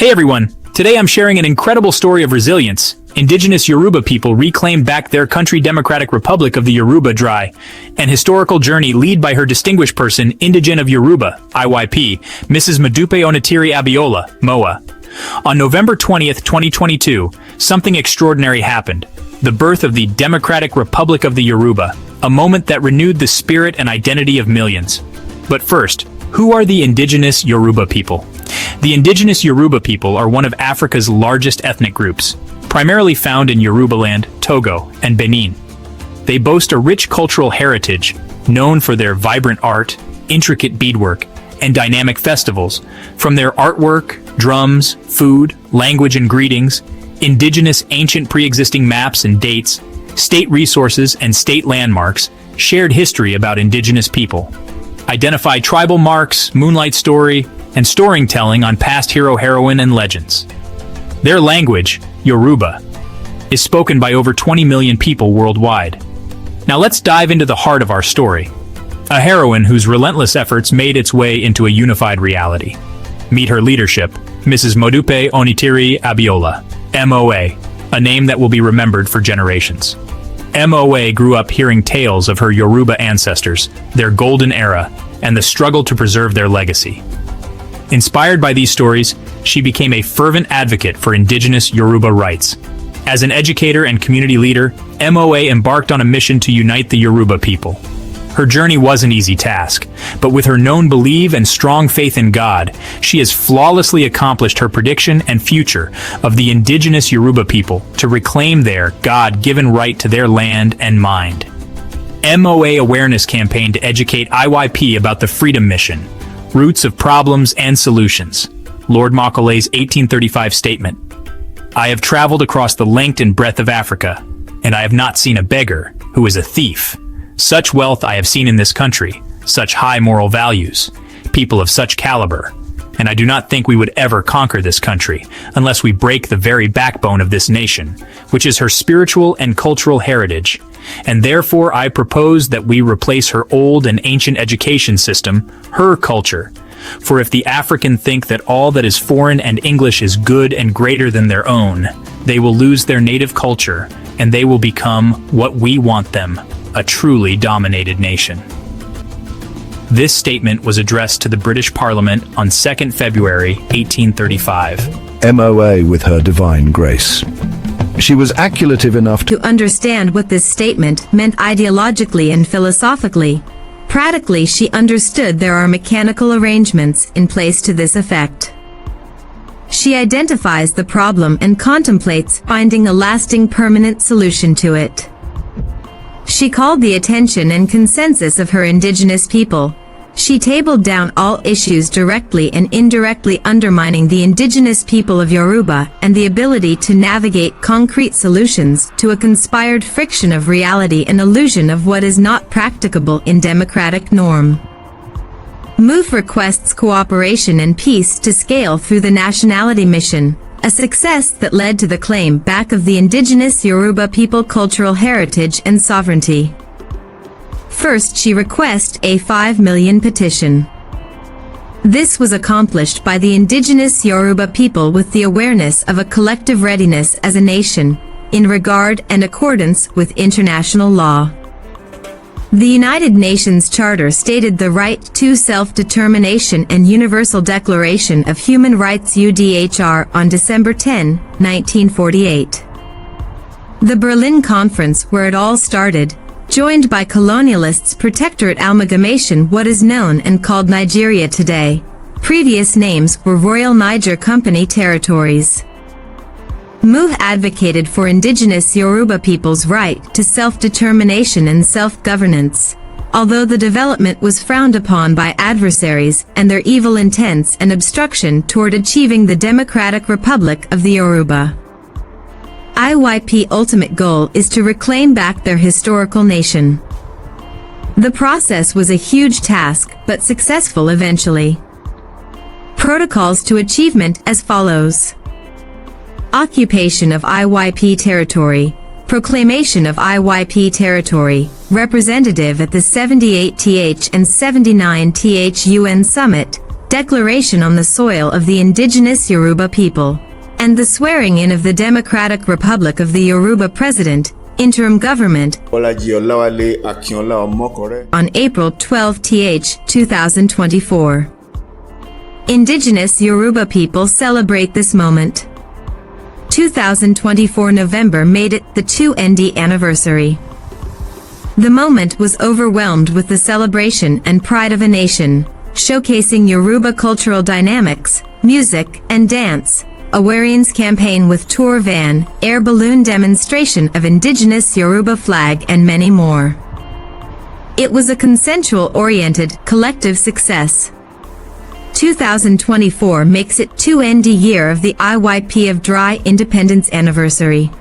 Hey everyone, today I'm sharing an incredible story of resilience. Indigenous Yoruba people reclaim back their country Democratic Republic of the Yoruba Dry, an historical journey led by her distinguished person, Indigen of Yoruba, IYP, Mrs. Modupe Onitiri Abiola, MOA. On November 20th, 2022, something extraordinary happened. The birth of the Democratic Republic of the Yoruba, a moment that renewed the spirit and identity of millions. But first, who are the indigenous Yoruba people? The indigenous Yoruba people are one of Africa's largest ethnic groups, primarily found in Yorubaland, Togo, and Benin. They boast a rich cultural heritage, known for their vibrant art, intricate beadwork, and dynamic festivals. From their artwork, drums, food, language and greetings, indigenous ancient pre-existing maps and dates, state resources and state landmarks, shared history about indigenous people. Identify tribal marks, moonlight story, and storytelling on past hero-heroine and legends. Their language, Yoruba, is spoken by over 20 million people worldwide. Now let's dive into the heart of our story. A heroine whose relentless efforts made its way into a unified reality. Meet her leadership, Mrs. Modupe Onitiri Abiola, MOA, a name that will be remembered for generations. MOA grew up hearing tales of her Yoruba ancestors, their golden era, and the struggle to preserve their legacy. Inspired by these stories, she became a fervent advocate for indigenous Yoruba rights. As an educator and community leader, MOA embarked on a mission to unite the Yoruba people. Her journey was an easy task, but with her known belief and strong faith in God, she has flawlessly accomplished her prediction and future of the indigenous Yoruba people to reclaim their God-given right to their land and mind. MOA awareness campaign to educate IYP about the Freedom Mission, roots of problems and solutions. Lord Makale's 1835 statement. I have traveled across the length and breadth of Africa, and I have not seen a beggar who is a thief. Such wealth I have seen in this country, such high moral values, people of such caliber, and I do not think we would ever conquer this country unless we break the very backbone of this nation, which is her spiritual and cultural heritage, and therefore I propose that we replace her old and ancient education system, her culture. For if the African think that all that is foreign and English is good and greater than their own, they will lose their native culture, and they will become what we want them, a truly dominated nation. This statement was addressed to the British Parliament on 2nd February 1835. MOA with her divine grace. She was acculative enough to understand what this statement meant ideologically and philosophically. Practically, she understood there are mechanical arrangements in place to this effect. She identifies the problem and contemplates finding a lasting permanent solution to it. She called the attention and consensus of her indigenous people. She tabled down all issues directly and indirectly undermining the indigenous people of Yoruba and the ability to navigate concrete solutions to a conspired friction of reality and illusion of what is not practicable in democratic norm. MOVE requests cooperation and peace to scale through the nationality mission, a success that led to the claim back of the indigenous Yoruba people cultural heritage and sovereignty. First, she requested a 5 million petition. This was accomplished by the indigenous Yoruba people with the awareness of a collective readiness as a nation, in regard and accordance with international law. The United Nations Charter stated the right to self-determination and Universal Declaration of Human Rights UDHR on December 10, 1948. The Berlin Conference, where it all started, joined by colonialists' protectorate amalgamation what is known and called Nigeria today. Previous names were Royal Niger Company territories. MOVE advocated for indigenous Yoruba people's right to self-determination and self-governance, although the development was frowned upon by adversaries and their evil intents and obstruction toward achieving the Democratic Republic of the Yoruba. IYP ultimate goal is to reclaim back their historical nation. The process was a huge task, but successful eventually. Protocols to achievement as follows. Occupation of IYP territory. Proclamation of IYP territory. Representative at the 78th and 79th UN Summit. declaration on the soil of the indigenous Yoruba people, and the swearing-in of the Democratic Republic of the Yoruba President, interim government, Bọ́lájí Ọláwálé Akínọlá Ọmọkọrẹ́. on April 12th, 2024. Indigenous Yoruba people celebrate this moment. 2024 November made it the 2nd anniversary. The moment was overwhelmed with the celebration and pride of a nation, showcasing Yoruba cultural dynamics, music, and dance, a Warians campaign with tour van, air balloon demonstration of indigenous Yoruba flag and many more. It was a consensual-oriented, collective success. 2024 makes it 2nd year of the IYP of Dry Independence Anniversary.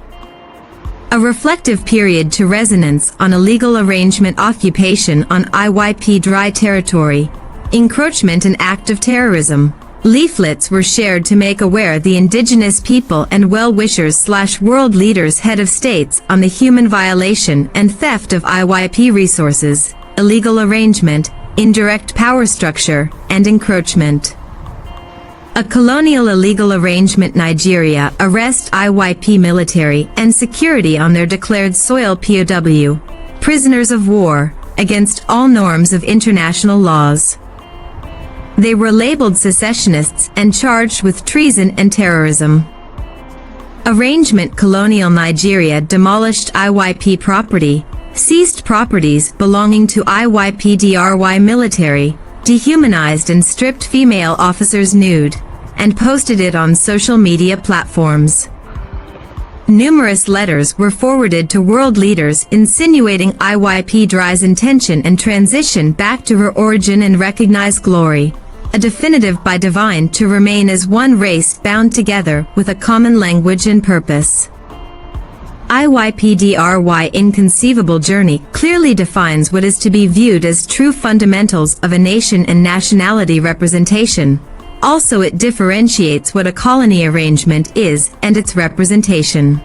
A reflective period to resonance on illegal arrangement occupation on IYP Dry territory, encroachment and act of terrorism. Leaflets were shared to make aware the indigenous people and well-wishers/world leaders head of states on the human violation and theft of IYP resources, illegal arrangement, indirect power structure, and encroachment. A colonial illegal arrangement Nigeria arrest IYP military and security on their declared soil POW, prisoners of war, against all norms of international laws. They were labeled secessionists and charged with treason and terrorism. Arrangement colonial Nigeria demolished IYP property, seized properties belonging to IYP-DRY military, dehumanized and stripped female officers nude, and posted it on social media platforms. Numerous letters were forwarded to world leaders insinuating IYP-DRY's intention and transition back to her origin and recognized glory, a definitive by divine to remain as one race bound together with a common language and purpose. IYP-DRY inconceivable journey clearly defines what is to be viewed as true fundamentals of a nation and nationality representation. Also, it differentiates what a colony arrangement is and its representation.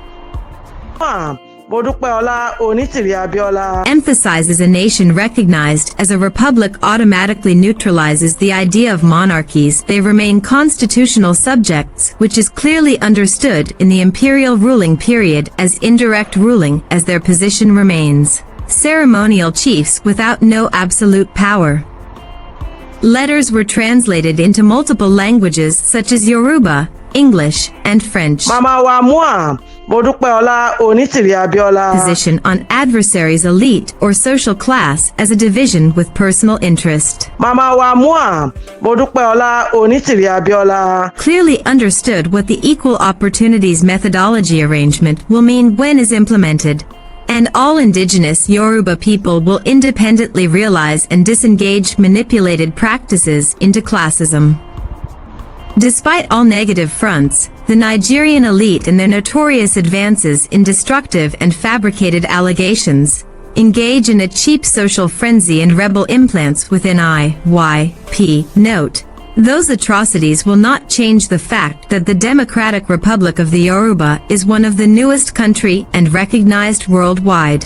Emphasizes a nation recognized as a republic automatically neutralizes the idea of monarchies. They remain constitutional subjects, which is clearly understood in the imperial ruling period as indirect ruling as their position remains. Ceremonial chiefs without no absolute power. Letters were translated into multiple languages such as Yoruba, English, and French. Position on adversaries' elite or social class as a division with personal interest. Clearly understood what the equal opportunities methodology arrangement will mean when is implemented, and all indigenous Yoruba people will independently realize and disengage manipulated practices into classism. Despite all negative fronts, the Nigerian elite and their notorious advances in destructive and fabricated allegations engage in a cheap social frenzy and rebel implants within IYP. Note, those atrocities will not change the fact that the Democratic Republic of the Yoruba is one of the newest country and recognized worldwide.